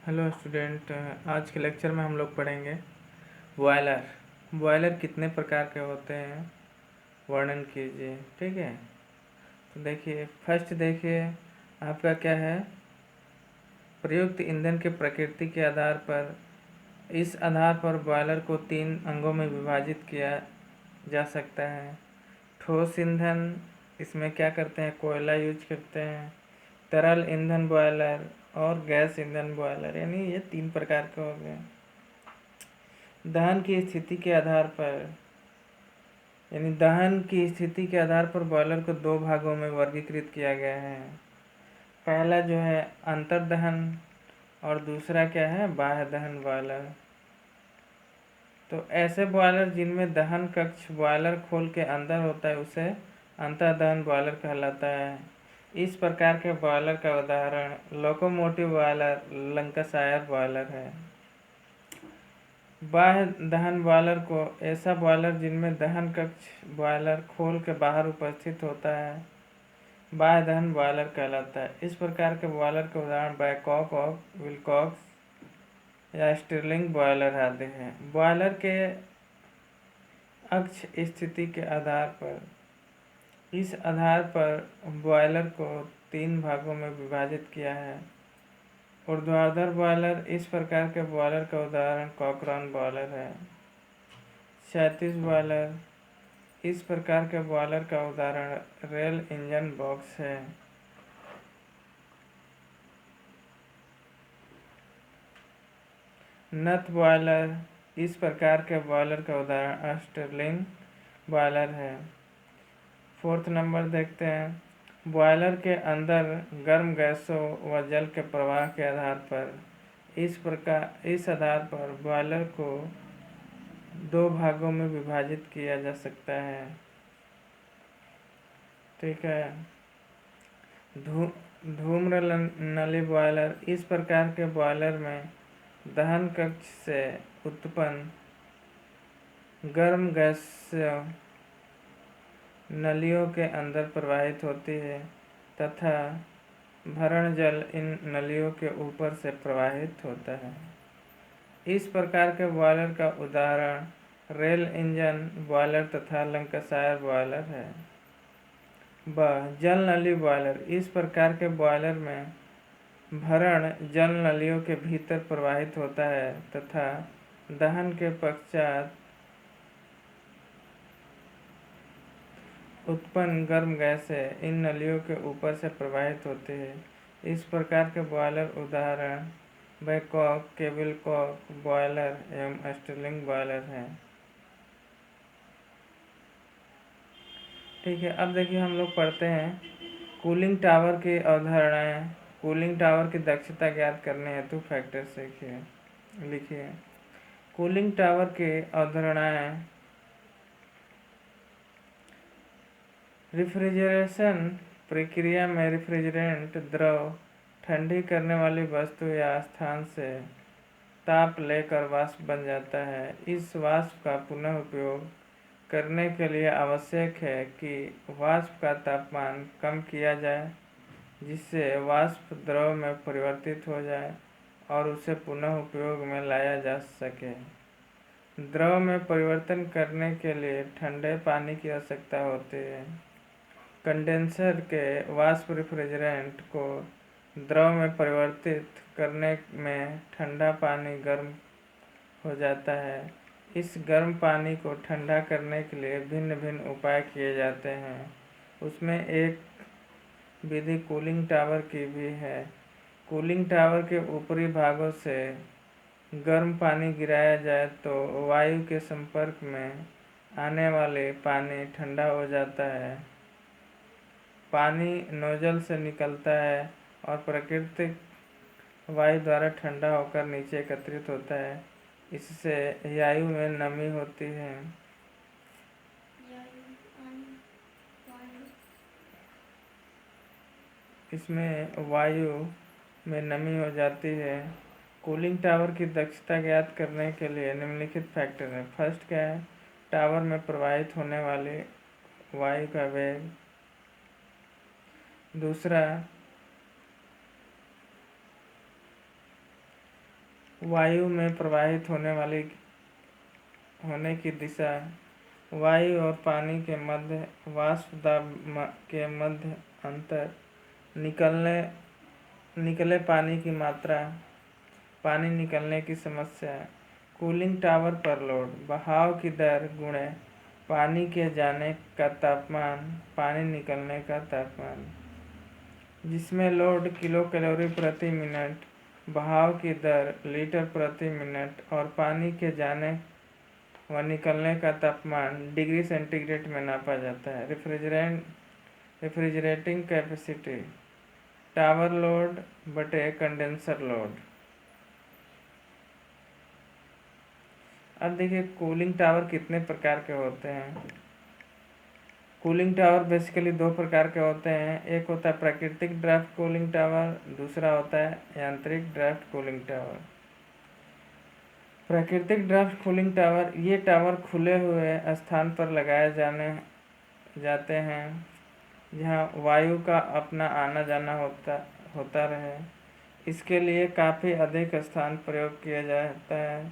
Hello student. आज के lecture में हम लोग पढ़ेंगे बॉयलर। बॉयलर कितने प्रकार के होते हैं वर्णन कीजिए। ठीक है, तो देखिए फर्स्ट देखिए आपका क्या है, प्रयुक्त ईंधन के प्रकृति के आधार पर। इस आधार पर बॉयलर को 3 अंगों में विभाजित किया जा सकता है। ठोस ईंधन, इसमें क्या करते हैं, कोयला यूज करते हैं। तरल ईंधन बॉयलर और गैस ईंधन बॉयलर, यानी ये 3 प्रकार के हो गए। दहन की स्थिति के आधार पर, यानी दहन की स्थिति के आधार पर बॉयलर को 2 भागों में वर्गीकृत किया गया है। पहला जो है अंतर्दहन और दूसरा क्या है, बाह्य दहन बॉयलर। तो ऐसे बॉयलर जिनमें दहन कक्ष बॉयलर खोल के अंदर होता है उसे अंतर्दहन बॉयलर कहलाता है। इस प्रकार के बॉयलर का उदाहरण लोकोमोटिव बॉयलर, लंकाशायर बॉयलर है। बाह्य दहन बॉयलर को ऐसा बॉयलर जिनमें दहन कक्ष बॉयलर खोल के बाहर उपस्थित होता है, बाह्य दहन बॉयलर कहलाता है। इस प्रकार के बॉयलर के उदाहरण बैकॉक और विलकॉक्स या स्टिरलिंग बॉयलर आदि हैं। बॉयलर के अक्ष स्थिति के आधार पर, इस आधार पर बॉयलर को 3 भागों में विभाजित किया है। ऊर्ध्वाधर बॉयलर, इस प्रकार के बॉयलर का उदाहरण कॉकरॉन बॉयलर है। क्षैतिज बॉयलर, इस प्रकार के बॉयलर का उदाहरण रेल इंजन बॉक्स है। नथ बॉयलर, इस प्रकार के बॉयलर का उदाहरण स्टिरलिंग बॉयलर है। 4th नंबर देखते हैं, बॉयलर के अंदर गर्म गैसों व जल के प्रवाह के आधार पर, इस आधार पर बॉयलर को 2 भागों में विभाजित किया जा सकता है। ठीक है। धूम्र नली बॉयलर, इस प्रकार के बॉयलर में दहन कक्ष से उत्पन्न गर्म गैस नलियों के अंदर प्रवाहित होती है तथा भरण जल इन नलियों के ऊपर से प्रवाहित होता है। इस प्रकार के बॉयलर का उदाहरण रेल इंजन बॉयलर तथा लंकाशायर बॉयलर है। जल नली बॉयलर, इस प्रकार के बॉयलर में भरण जल नलियों के भीतर प्रवाहित होता है तथा दहन के पश्चात उत्पन्न गर्म गैसें इन नलियों के ऊपर से प्रवाहित होती है। इस प्रकार के बॉयलर उदाहरण बैकॉक, विलकॉक बॉयलर एवं स्टिरलिंग बॉयलर हैं। ठीक है, अब देखिए हम लोग पढ़ते हैं कूलिंग टावर की अवधारणाएं। कूलिंग टावर की दक्षता ज्ञात करने हेतु फैक्टर्स लिखिए। कूलिंग टावर की अवधारणाएं रेफ्रिजरेशन प्रक्रिया में रेफ्रिजरेंट द्रव ठंडी करने वाली वस्तु या स्थान से ताप लेकर वाष्प बन जाता है। इस वाष्प का पुनः उपयोग करने के लिए आवश्यक है कि वाष्प का तापमान कम किया जाए जिससे वाष्प द्रव में परिवर्तित हो जाए और उसे पुनः उपयोग में लाया जा सके। द्रव में परिवर्तन करने के लिए ठंडे पानी की आवश्यकता होती है। कंडेंसर के वाष्प रेफ्रिजरेंट को द्रव में परिवर्तित करने में ठंडा पानी गर्म हो जाता है। इस गर्म पानी को ठंडा करने के लिए भिन्न भिन्न उपाय किए जाते हैं। उसमें एक विधि कूलिंग टावर की भी है। कूलिंग टावर के ऊपरी भागों से गर्म पानी गिराया जाए तो वायु के संपर्क में आने वाले पानी ठंडा हो जाता है। पानी नोजल से निकलता है और प्राकृतिक वायु द्वारा ठंडा होकर नीचे एकत्रित होता है। इससे वायु में नमी होती है। इसमें वायु में नमी हो जाती है। कूलिंग टावर की दक्षता ज्ञात करने के लिए निम्नलिखित फैक्टर है। फर्स्ट क्या है, टावर में प्रवाहित होने वाली वायु का वेग। दूसरा वायु में प्रवाहित होने की दिशा, वायु और पानी के मध्य वाष्प दाब के मध्य अंतर, निकले पानी की मात्रा, पानी निकलने की समस्या, कूलिंग टावर पर लोड, बहाव की दर गुणे पानी के जाने का तापमान, पानी निकलने का तापमान, जिसमें लोड किलो कैलोरी प्रति मिनट, बहाव की दर लीटर प्रति मिनट और पानी के जाने व निकलने का तापमान डिग्री सेंटीग्रेड में नापा जाता है। रेफ्रिजरेटिंग कैपेसिटी, टावर लोड बटे कंडेंसर लोड। अब देखिए कूलिंग टावर कितने प्रकार के होते हैं। कूलिंग टावर बेसिकली दो प्रकार के होते हैं। एक होता है प्राकृतिक ड्राफ्ट कूलिंग टावर, दूसरा होता है यांत्रिक ड्राफ्ट कूलिंग टावर। प्राकृतिक ड्राफ्ट कूलिंग टावर, ये टावर खुले हुए स्थान पर लगाए जाते हैं जहाँ वायु का अपना आना जाना होता रहे। इसके लिए काफ़ी अधिक स्थान प्रयोग किया जाता है।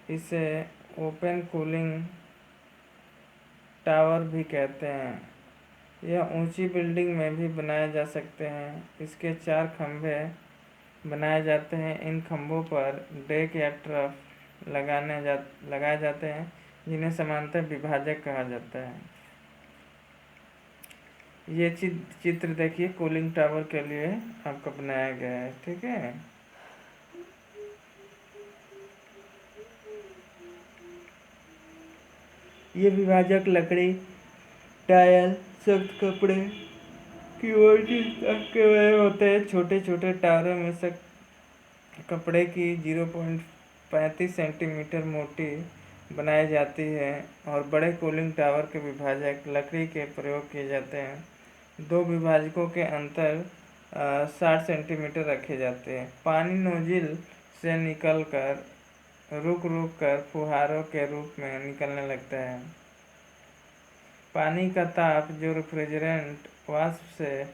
इसे ओपन कूलिंग टावर भी कहते हैं। यह ऊंची बिल्डिंग में भी बनाए जा सकते हैं। इसके 4 खंभे बनाए जाते हैं। इन खंभों पर डेक या ट्रफ लगाए जाते हैं जिन्हें समांतर विभाजक कहा जाता है। ये चित्र देखिए कूलिंग टावर के लिए आपको बनाया गया है, ठीक है। ये विभाजक लकड़ी, टायर, सख्त कपड़े की के बने होते हैं। छोटे छोटे टायरों में से कपड़े की 0.35 सेंटीमीटर मोटी बनाई जाती है और बड़े कूलिंग टावर के विभाजक लकड़ी के प्रयोग किए जाते हैं। 2 विभाजकों के अंतर 60 सेंटीमीटर रखे जाते हैं। पानी नोजिल से निकलकर रुक कर फुहारों के रूप में निकलने लगता है। पानी का ताप जो रेफ्रिजरेंट वाष्प से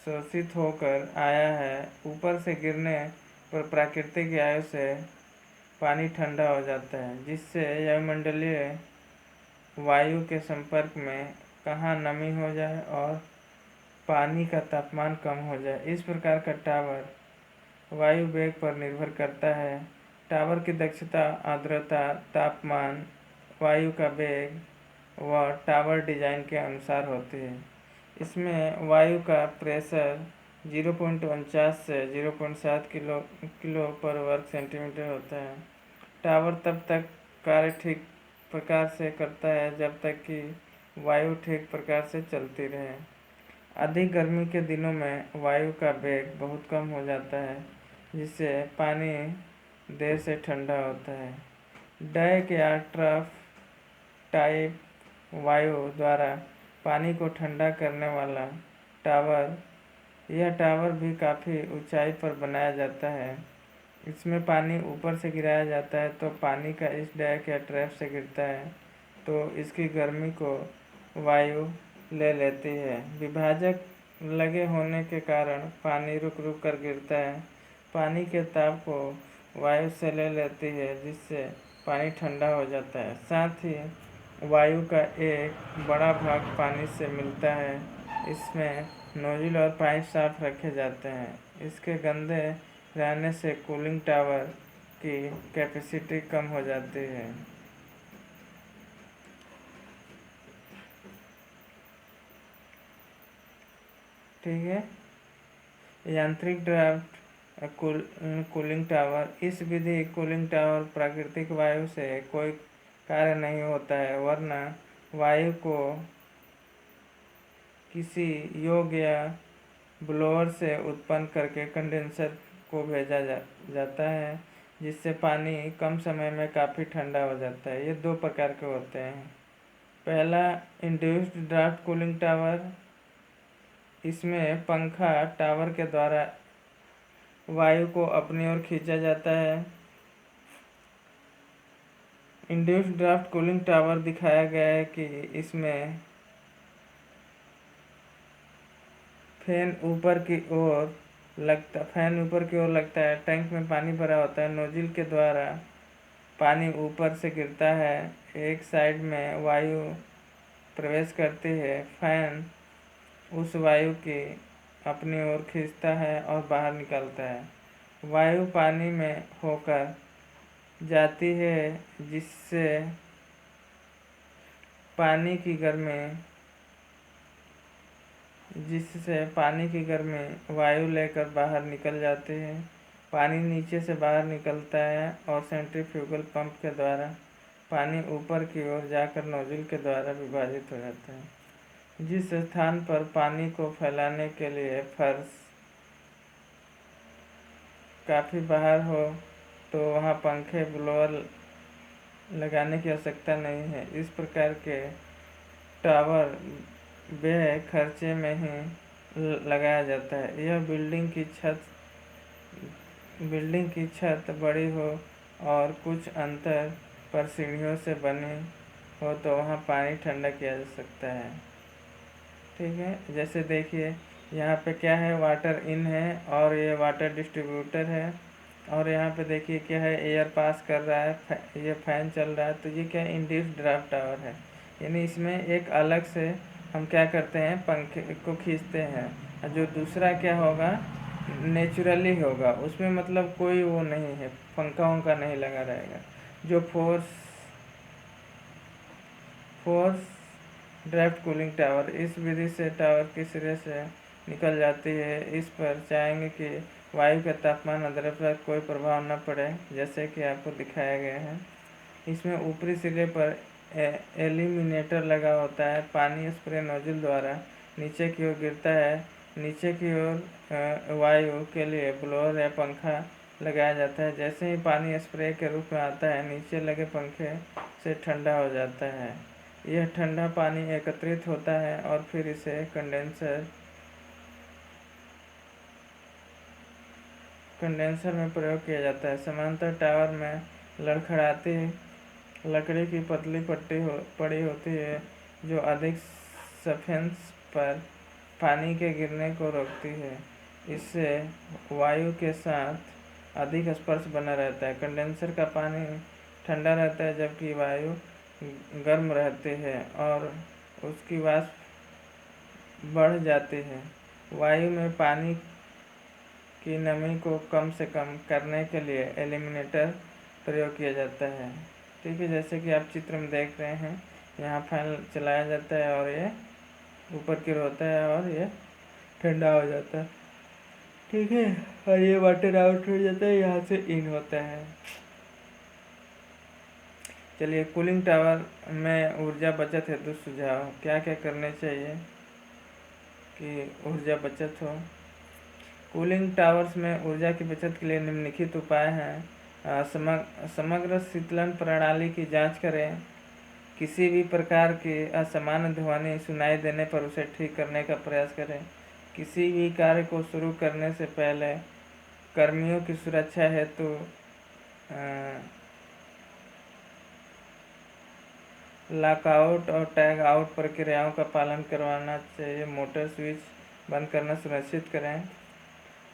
शोषित होकर आया है, ऊपर से गिरने पर प्राकृतिक वायु से पानी ठंडा हो जाता है, जिससे वायुमंडलीय वायु के संपर्क में कहाँ नमी हो जाए और पानी का तापमान कम हो जाए। इस प्रकार का टावर वायु वेग पर निर्भर करता है। टावर की दक्षता, आर्द्रता, तापमान, वायु का वेग व टावर डिजाइन के अनुसार होती है। इसमें वायु का प्रेशर 0.49 से 0.7 किलो पर वर्ग सेंटीमीटर होता है। टावर तब तक कार्य ठीक प्रकार से करता है जब तक कि वायु ठीक प्रकार से चलती रहे। अधिक गर्मी के दिनों में वायु का वेग बहुत कम हो जाता है, जिससे पानी देर से ठंडा होता है। डैक या ट्रफ टाइप वायु द्वारा पानी को ठंडा करने वाला टावर, यह टावर भी काफ़ी ऊंचाई पर बनाया जाता है। इसमें पानी ऊपर से गिराया जाता है, तो पानी का इस डैक या ट्रैप से गिरता है तो इसकी गर्मी को वायु ले लेती है। विभाजक लगे होने के कारण पानी रुक कर गिरता है। पानी के ताप को वायु से ले लेती है, जिससे पानी ठंडा हो जाता है। साथ ही वायु का एक बड़ा भाग पानी से मिलता है। इसमें नोजल और पाइप साफ रखे जाते हैं। इसके गंदे रहने से कूलिंग टावर की कैपेसिटी कम हो जाती है। ठीक है। यांत्रिक ड्राफ्ट कूलिंग टावर, इस विधि कूलिंग टावर प्राकृतिक वायु से कोई कार्य नहीं होता है, वरना वायु को किसी योग्य या ब्लोअर से उत्पन्न करके कंडेंसर को भेजा जाता है, जिससे पानी कम समय में काफ़ी ठंडा हो जाता है। ये 2 प्रकार के होते हैं। पहला इंड्यूस्ड ड्राफ्ट कूलिंग टावर, इसमें पंखा टावर के द्वारा वायु को अपनी ओर खींचा जाता है। इंड्यूस्ड ड्राफ्ट कूलिंग टावर दिखाया गया है कि इसमें फैन ऊपर की ओर फैन ऊपर की ओर लगता है, टैंक में पानी भरा होता है, नोजल के द्वारा पानी ऊपर से गिरता है, एक साइड में वायु प्रवेश करती है, फैन उस वायु की अपनी ओर खींचता है और बाहर निकलता है। वायु पानी में होकर जाती है, जिससे पानी की गर्मी वायु लेकर बाहर निकल जाती है। पानी नीचे से बाहर निकलता है और सेंट्रीफ्यूगल पंप के द्वारा पानी ऊपर की ओर जाकर नोजल के द्वारा विभाजित हो जाता है। जिस स्थान पर पानी को फैलाने के लिए फर्श काफ़ी बाहर हो तो वहाँ पंखे ब्लोअर लगाने की आवश्यकता नहीं है। इस प्रकार के टावर बेहद खर्चे में ही लगाया जाता है। यह बिल्डिंग की छत बड़ी हो और कुछ अंतर पर सीढ़ियों से बनी हो तो वहाँ पानी ठंडा किया जा सकता है। ठीक है, जैसे देखिए यहाँ पे क्या है, वाटर इन है और ये वाटर डिस्ट्रीब्यूटर है, और यहाँ पे देखिए क्या है, एयर पास कर रहा है, ये फैन चल रहा है। तो ये क्या है, इंड्यूस्ड ड्राफ्ट टावर है, यानी इसमें एक अलग से हम क्या करते हैं, पंखे को खींचते हैं। जो दूसरा क्या होगा, नेचुरली होगा, उसमें मतलब कोई वो नहीं है, पंखा वंखा नहीं लगा रहेगा। जो फोर्स ड्राफ्ट कूलिंग टावर, इस विधि से टावर के सिरे से निकल जाती है। इस पर चाहेंगे कि वायु का तापमान और द्रव्य पर कोई प्रभाव न पड़े, जैसे कि आपको दिखाया गया है। इसमें ऊपरी सिरे पर एलिमिनेटर लगा होता है। पानी स्प्रे नोजल द्वारा नीचे की ओर गिरता है। नीचे की ओर वायु के लिए ब्लोअर या पंखा लगाया जाता है। जैसे ही पानी स्प्रे के रूप में आता है, नीचे लगे पंखे से ठंडा हो जाता है। यह ठंडा पानी एकत्रित होता है और फिर इसे कंडेंसर में प्रयोग किया जाता है। समांतर टावर में लड़खड़ाती लकड़ी की पतली पट्टी पड़ी होती है, जो अधिक सफेंस पर पानी के गिरने को रोकती है। इससे वायु के साथ अधिक स्पर्श बना रहता है। कंडेंसर का पानी ठंडा रहता है, जबकि वायु गर्म रहती है और उसकी वाष्प बढ़ जाती है। वायु में पानी की नमी को कम से कम करने के लिए एलिमिनेटर प्रयोग किया जाता है। ठीक है, जैसे कि आप चित्र में देख रहे हैं, यहाँ फैन चलाया जाता है और ये ऊपर की ओर होता है और ये ठंडा हो जाता है। ठीक है, और ये वाटर आउट हो जाता है, यहाँ से इन होता है। चलिए, कूलिंग टावर में ऊर्जा बचत हेतु सुझाव, क्या क्या करने चाहिए कि ऊर्जा बचत हो। कूलिंग टावर्स में ऊर्जा की बचत के लिए निम्नलिखित उपाय हैं। समग्र शीतलन प्रणाली की जांच करें। किसी भी प्रकार की असामान्य ध्वनि सुनाई देने पर उसे ठीक करने का प्रयास करें। किसी भी कार्य को शुरू करने से पहले कर्मियों की सुरक्षा हेतु लॉकआउट और टैग आउट प्रक्रियाओं का पालन करवाना चाहिए। मोटर स्विच बंद करना सुनिश्चित करें।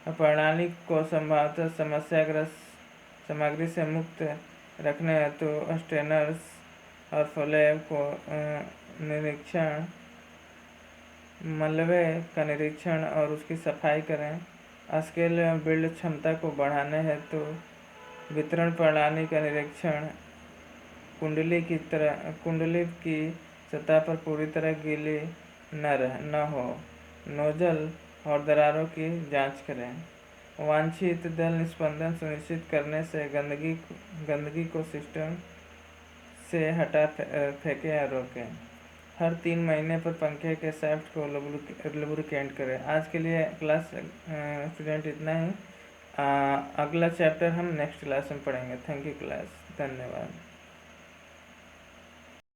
प्रणाली को संभवतः समस्याग्रस्त सामग्री से मुक्त रखने हेतु स्ट्रेनर्स और फ्लैप को निरीक्षण, मलबे का निरीक्षण और उसकी सफाई करें। स्केल एवं बिल्ड क्षमता को बढ़ाने हेतु वितरण प्रणाली का निरीक्षण, कुंडली की सतह पर पूरी तरह गीली न हो, नोजल और दरारों की जांच करें। वांछित दल निस्पंदन सुनिश्चित करने से गंदगी को सिस्टम से हटा फेंकें या रोकें। हर 3 महीने पर पंखे के शाफ्ट को लुब्रिकेट करें। आज के लिए क्लास स्टूडेंट इतना ही। अगला चैप्टर हम नेक्स्ट क्लास में पढ़ेंगे। थैंक यू क्लास, धन्यवाद।